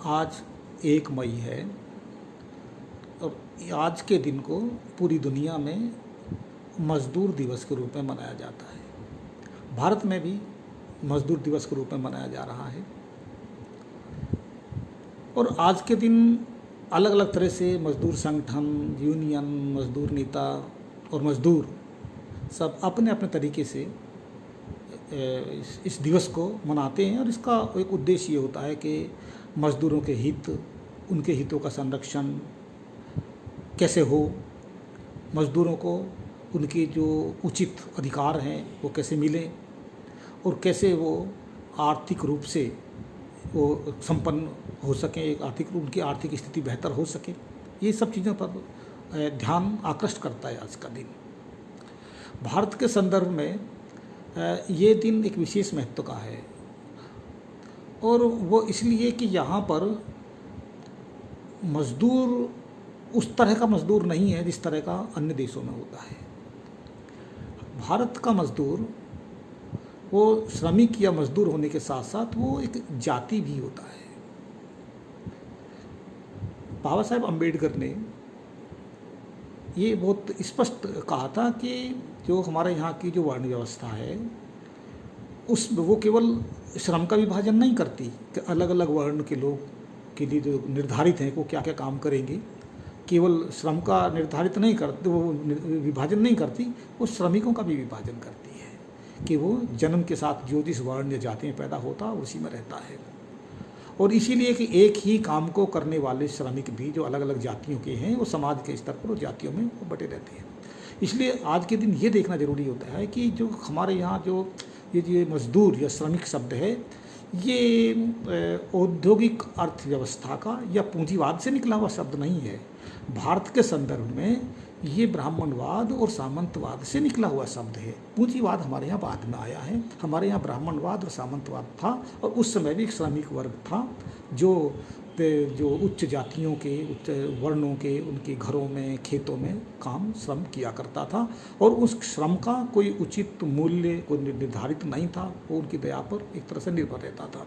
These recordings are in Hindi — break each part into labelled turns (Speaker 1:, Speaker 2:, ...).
Speaker 1: आज 1 मई है और आज के दिन को पूरी दुनिया में मज़दूर दिवस के रूप में मनाया जाता है। भारत में भी मज़दूर दिवस के रूप में मनाया जा रहा है और आज के दिन अलग अलग तरह से मज़दूर संगठन, यूनियन, मज़दूर नेता और मज़दूर सब अपने अपने तरीके से इस दिवस को मनाते हैं और इसका एक उद्देश्य ये होता है कि मज़दूरों के हित, उनके हितों का संरक्षण कैसे हो, मज़दूरों को उनके जो उचित अधिकार हैं वो कैसे मिलें और कैसे वो आर्थिक रूप से वो संपन्न हो सकें, उनकी आर्थिक स्थिति बेहतर हो सके। ये सब चीज़ों पर ध्यान आकृष्ट करता है आज का दिन। भारत के संदर्भ में ये दिन एक विशेष महत्व का है और वो इसलिए कि यहाँ पर मज़दूर उस तरह का मज़दूर नहीं है जिस तरह का अन्य देशों में होता है। भारत का मज़दूर वो श्रमिक या मज़दूर होने के साथ साथ वो एक जाति भी होता है। बाबा साहेब अम्बेडकर ने ये बहुत स्पष्ट कहा था कि जो हमारे यहाँ की जो वर्ण व्यवस्था है वो केवल श्रम का विभाजन नहीं करती कि अलग अलग वर्ण के लोग के लिए जो निर्धारित हैं वो क्या क्या काम करेंगे, केवल श्रम का निर्धारित नहीं करती, वो विभाजन नहीं करती, वो श्रमिकों का भी विभाजन करती है कि वो जन्म के साथ जो जिस वर्ण या जाति में पैदा होता है उसी में रहता है। और इसीलिए कि एक ही काम को करने वाले श्रमिक भी जो अलग अलग जातियों के हैं वो समाज के स्तर पर वो जातियों में वो बटे रहते हैं। इसलिए आज के दिन ये देखना ज़रूरी होता है कि जो हमारे यहाँ जो ये मज़दूर या श्रमिक शब्द है ये औद्योगिक अर्थव्यवस्था का या पूंजीवाद से निकला हुआ शब्द नहीं है। भारत के संदर्भ में ये ब्राह्मणवाद और सामंतवाद से निकला हुआ शब्द है। पूंजीवाद हमारे यहाँ बाद में आया है। हमारे यहाँ ब्राह्मणवाद और सामंतवाद था और उस समय भी एक श्रमिक वर्ग था जो उच्च जातियों के, उच्च वर्णों के, उनके घरों में, खेतों में काम श्रम किया करता था और उस श्रम का कोई उचित मूल्य कोई निर्धारित नहीं था, वो उनकी दया पर एक तरह से निर्भर रहता था।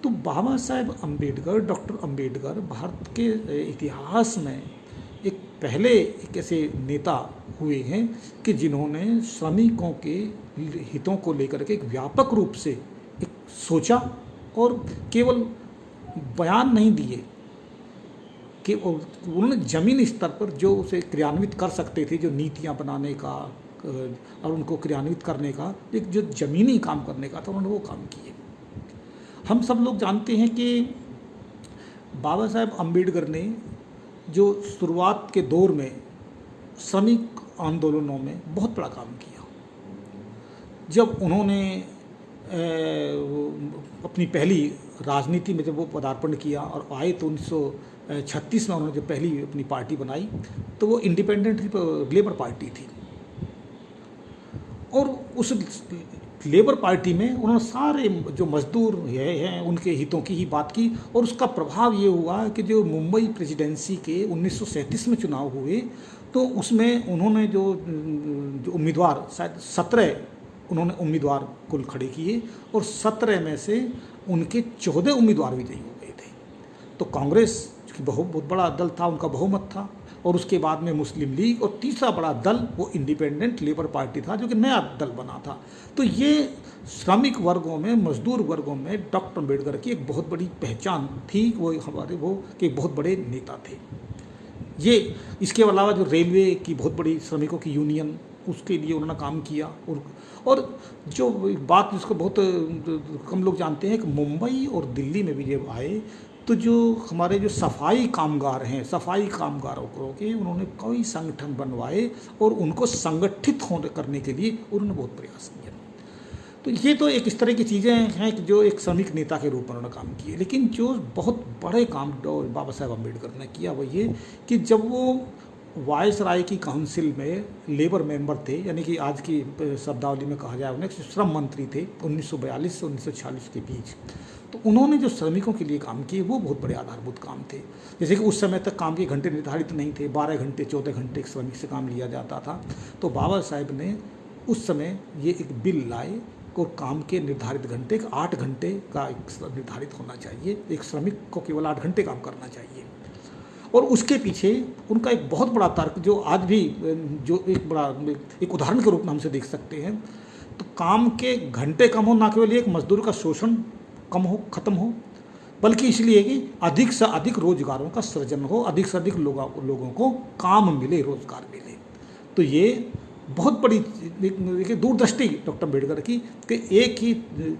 Speaker 1: तो बाबा साहेब अम्बेडकर, डॉक्टर अम्बेडकर भारत के इतिहास में एक पहले एक ऐसे नेता हुए हैं कि जिन्होंने श्रमिकों के हितों को लेकर के एक व्यापक रूप से एक सोचा और केवल बयान नहीं दिए कि उन्होंने ज़मीनी स्तर पर जो उसे क्रियान्वित कर सकते थे, जो नीतियां बनाने का और उनको क्रियान्वित करने का एक जो ज़मीनी काम करने का था, उन्होंने वो काम किए। हम सब लोग जानते हैं कि बाबा साहेब अम्बेडकर ने जो शुरुआत के दौर में श्रमिक आंदोलनों में बहुत बड़ा काम किया। जब उन्होंने अपनी पहली राजनीति में जब वो पदार्पण किया और आए तो 1936 में उन्होंने जब पहली अपनी पार्टी बनाई तो वो इंडिपेंडेंट लेबर पार्टी थी और उस लेबर पार्टी में उन्होंने सारे जो मज़दूर हैं उनके हितों की ही बात की और उसका प्रभाव ये हुआ कि जो मुंबई प्रेसिडेंसी के 1937 में चुनाव हुए तो उसमें उन्होंने जो उम्मीदवार शायद 17 उन्होंने उम्मीदवार कुल खड़े किए और 17 में से उनके 14 उम्मीदवार विजयी हो गए थे। तो कांग्रेस की बहुत बड़ा दल था, उनका बहुमत था और उसके बाद में मुस्लिम लीग और तीसरा बड़ा दल वो इंडिपेंडेंट लेबर पार्टी था जो कि नया दल बना था। तो ये श्रमिक वर्गों में, मजदूर वर्गों में डॉक्टर अम्बेडकर की एक बहुत बड़ी पहचान थी। वो हमारे वो कि बहुत बड़े नेता थे। ये इसके अलावा जो रेलवे की बहुत बड़ी श्रमिकों की यूनियन, उसके लिए उन्होंने काम किया। और जो बात जिसको बहुत कम लोग जानते हैं कि मुंबई और दिल्ली में भी जब आए तो जो हमारे जो सफाई कामगार हैं, सफाई कामगारों के उन्होंने कई संगठन बनवाए और उनको संगठित करने के लिए उन्होंने बहुत प्रयास किया। तो ये तो एक इस तरह की चीज़ें हैं कि जो एक श्रमिक नेता के रूप में उन्होंने काम किए। लेकिन जो बहुत बड़े काम बाबा साहेब अम्बेडकर ने किया वो ये कि जब वो वायसराय की काउंसिल में लेबर मेंबर थे, यानी कि आज की शब्दावली में कहा जाए उन्हें श्रम मंत्री थे 1942 से 1946 के बीच, तो उन्होंने जो श्रमिकों के लिए काम किए वो बहुत बड़े आधारभूत काम थे। जैसे कि उस समय तक काम के घंटे निर्धारित नहीं थे, 12 घंटे 14 घंटे एक श्रमिक से काम लिया जाता था। तो बाबा साहेब ने उस समय ये एक बिल लाए को काम के निर्धारित घंटे 8 घंटे का एक निर्धारित होना चाहिए, एक श्रमिक को केवल 8 घंटे काम करना चाहिए। और उसके पीछे उनका एक बहुत बड़ा तर्क जो आज भी जो एक उदाहरण के रूप में हमसे देख सकते हैं, तो काम के घंटे कम हो, ना केवल एक मजदूर का शोषण कम हो, खत्म हो, बल्कि इसलिए कि अधिक से अधिक रोजगारों का सृजन हो, अधिक से अधिक लोगों को काम मिले, रोजगार मिले। तो ये बहुत बड़ी देखिए दूरदृष्टि डॉक्टर अम्बेडकर की कि एक ही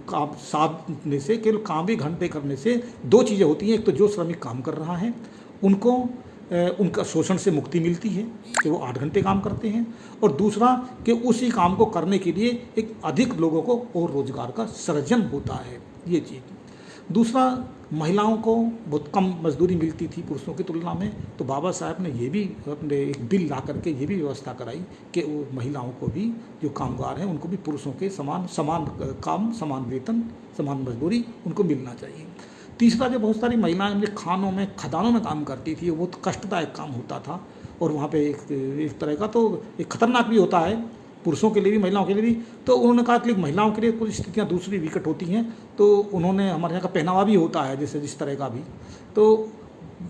Speaker 1: काम साधने से, केवल काम ही घंटे करने से 2 चीज़ें होती हैं। एक तो जो श्रमिक काम कर रहा है उनको उनका शोषण से मुक्ति मिलती है कि वो 8 घंटे काम करते हैं, और दूसरा कि उसी काम को करने के लिए एक अधिक लोगों को और रोजगार का सृजन होता है, ये चीज़। दूसरा, महिलाओं को बहुत कम मजदूरी मिलती थी पुरुषों की तुलना में, तो बाबा साहब ने ये भी अपने एक बिल ला करके ये भी व्यवस्था कराई कि वो महिलाओं को भी, जो कामगार हैं उनको भी पुरुषों के समान काम, समान वेतन, समान मजदूरी उनको मिलना चाहिए। तीसरा, जो बहुत सारी महिलाएं खानों में, खदानों में काम करती थी, वो कष्टदायक काम होता था, और वहाँ पे एक तरह का तो एक खतरनाक भी होता है पुरुषों के लिए भी, महिलाओं के लिए भी। तो उन्होंने कहा कि महिलाओं के लिए कुछ स्थितियाँ दूसरी विकट होती हैं, तो उन्होंने, हमारे यहाँ का पहनावा भी होता है जैसे जिस तरह का भी, तो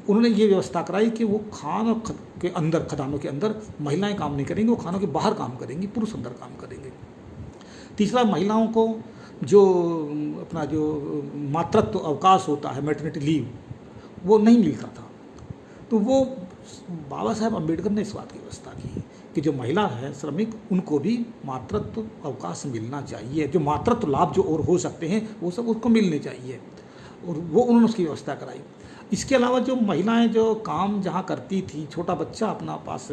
Speaker 1: उन्होंने ये व्यवस्था कराई कि वो खान के अंदर, खदानों के अंदर महिलाएं काम नहीं करेंगी, वो खानों के बाहर काम करेंगी, पुरुष अंदर काम करेंगे। तीसरा, महिलाओं को जो अपना जो मातृत्व अवकाश होता है, मैटरनिटी लीव, वो नहीं मिलता था। तो वो बाबा साहब अम्बेडकर ने इस बात की व्यवस्था की कि जो महिला है श्रमिक, उनको भी मातृत्व अवकाश मिलना चाहिए, जो मातृत्व लाभ जो और हो सकते हैं वो सब उसको मिलने चाहिए, और वो उन्होंने उसकी व्यवस्था कराई। इसके अलावा जो महिलाएं जो काम जहाँ करती थी, छोटा बच्चा अपना पास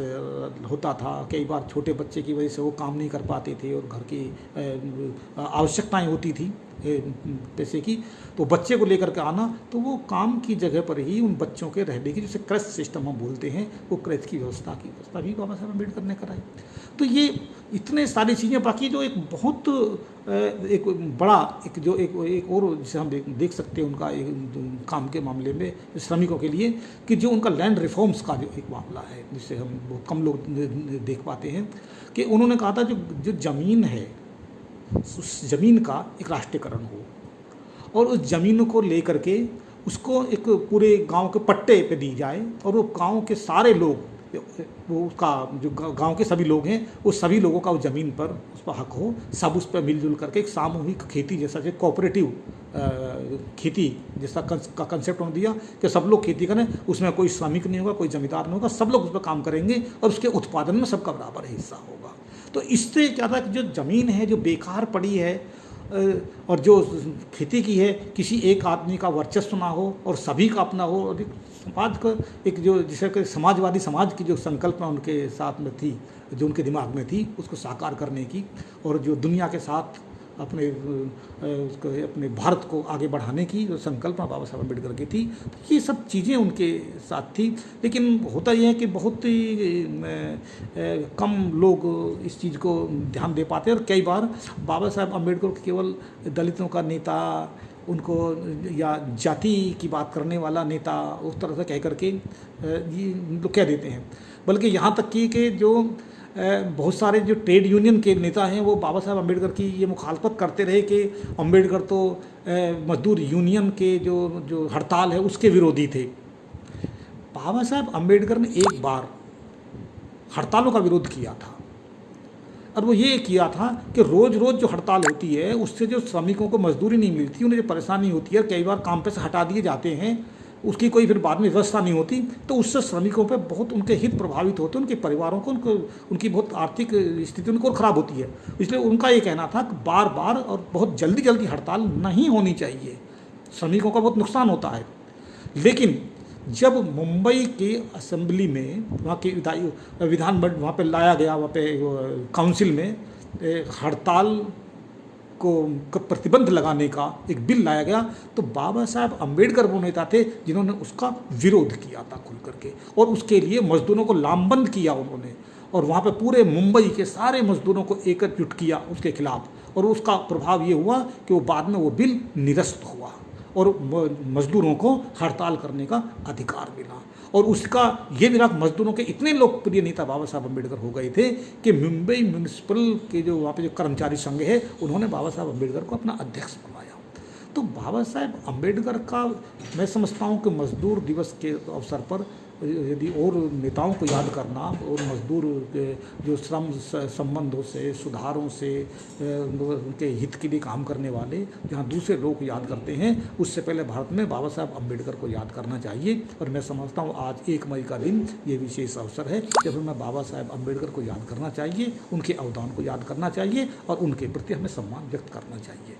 Speaker 1: होता था, कई बार छोटे बच्चे की वजह से वो काम नहीं कर पाते थे, और घर की आवश्यकताएं होती थी पैसे की, तो बच्चे को लेकर के आना, तो वो काम की जगह पर ही उन बच्चों के रहने की, जैसे क्रच सिस्टम हम बोलते हैं, वो क्रच की व्यवस्था भी बाबा साहब अम्बेडकर ने कराई। तो ये इतने सारी चीज़ें, बाकी जो एक बहुत एक बड़ा एक और जिसे हम देख सकते हैं उनका एक काम के मामले में श्रमिकों के लिए, कि जो उनका लैंड रिफॉर्म्स का जो एक मामला है, जिसे हम बहुत कम लोग देख पाते हैं, कि उन्होंने कहा था जो ज़मीन है, उस ज़मीन का एक राष्ट्रीयकरण हो, और उस ज़मीन को लेकर के उसको एक पूरे गांव के पट्टे पे दी जाए, और वो गांव के सारे लोग, वो उसका जो गांव के सभी लोग हैं, वो सभी लोगों का उस ज़मीन पर उस पर हक हो, सब उस पर मिलजुल करके एक सामूहिक खेती जैसा, जो कोऑपरेटिव खेती जैसा का कंसेप्ट उन्होंने दिया कि सब लोग खेती करें, उसमें कोई श्रमिक नहीं होगा, कोई जमींदार नहीं होगा, सब लोग उस पर काम करेंगे, और उसके उत्पादन में सबका बराबर हिस्सा होगा। तो इससे क्या था कि जो ज़मीन है जो बेकार पड़ी है, और जो खेती की है, किसी एक आदमी का वर्चस्व ना हो और सभी का अपना हो, और समाज का एक जो जिसे कि समाजवादी समाज की जो संकल्पना उनके साथ में थी, जो उनके दिमाग में थी, उसको साकार करने की, और जो दुनिया के साथ अपने भारत को आगे बढ़ाने की जो संकल्पना बाबा साहब अम्बेडकर की थी, ये सब चीज़ें उनके साथ थी। लेकिन होता यह है कि बहुत ही कम लोग इस चीज़ को ध्यान दे पाते हैं, और कई बार बाबा साहब अम्बेडकर को केवल दलितों का नेता, उनको या जाति की बात करने वाला नेता उस तरह से कह करके ये लोग कह देते हैं, बल्कि यहाँ तक कि जो बहुत सारे जो ट्रेड यूनियन के नेता हैं, वो बाबा साहब अम्बेडकर की ये मुखालफत करते रहे कि अम्बेडकर तो मजदूर यूनियन के जो हड़ताल है उसके विरोधी थे। बाबा साहब अम्बेडकर ने एक बार हड़तालों का विरोध किया था, और वो ये किया था कि रोज़ रोज़ जो हड़ताल होती है उससे जो श्रमिकों को मजदूरी नहीं मिलती, उन्हें जो परेशानी होती है, कई बार काम पे से हटा दिए जाते हैं, उसकी कोई फिर बाद में व्यवस्था नहीं होती, तो उससे श्रमिकों पे बहुत उनके हित प्रभावित होते हैं, उनके परिवारों को उनकी बहुत आर्थिक स्थिति उनको और ख़राब होती है। इसलिए उनका ये कहना था कि बार बार और बहुत जल्दी जल्दी हड़ताल नहीं होनी चाहिए, श्रमिकों का बहुत नुकसान होता है। लेकिन जब मुंबई की असेंबली में, वहाँ की विधान मंडल वहाँ पे लाया गया, वहाँ पे काउंसिल में हड़ताल को प्रतिबंध लगाने का एक बिल लाया गया, तो बाबा साहब अम्बेडकर वो नेता थे जिन्होंने उसका विरोध किया था खुल करके, और उसके लिए मजदूरों को लामबंद किया उन्होंने, और वहाँ पे पूरे मुंबई के सारे मजदूरों को एकजुट किया उसके खिलाफ, और उसका प्रभाव ये हुआ कि वो बाद में वो बिल निरस्त हुआ, और मजदूरों को हड़ताल करने का अधिकार मिला। और उसका ये मिला, मजदूरों के इतने लोकप्रिय नेता बाबा साहब अम्बेडकर हो गए थे कि मुंबई म्यूनिसिपल के जो वहाँ पे जो कर्मचारी संघ है, उन्होंने बाबा साहब अम्बेडकर को अपना अध्यक्ष बनवाया। तो बाबा साहब अम्बेडकर का मैं समझता हूँ कि मजदूर दिवस के अवसर पर यदि और नेताओं को याद करना और मजदूर के जो श्रम संबंधों से, सुधारों से, उनके हित के लिए काम करने वाले जहाँ दूसरे लोग याद करते हैं, उससे पहले भारत में बाबा साहब अम्बेडकर को याद करना चाहिए। और मैं समझता हूँ आज 1 मई का दिन ये विशेष अवसर है जब हमें बाबा साहब अम्बेडकर को याद करना चाहिए, उनके अवदान को याद करना चाहिए और उनके प्रति हमें सम्मान व्यक्त करना चाहिए।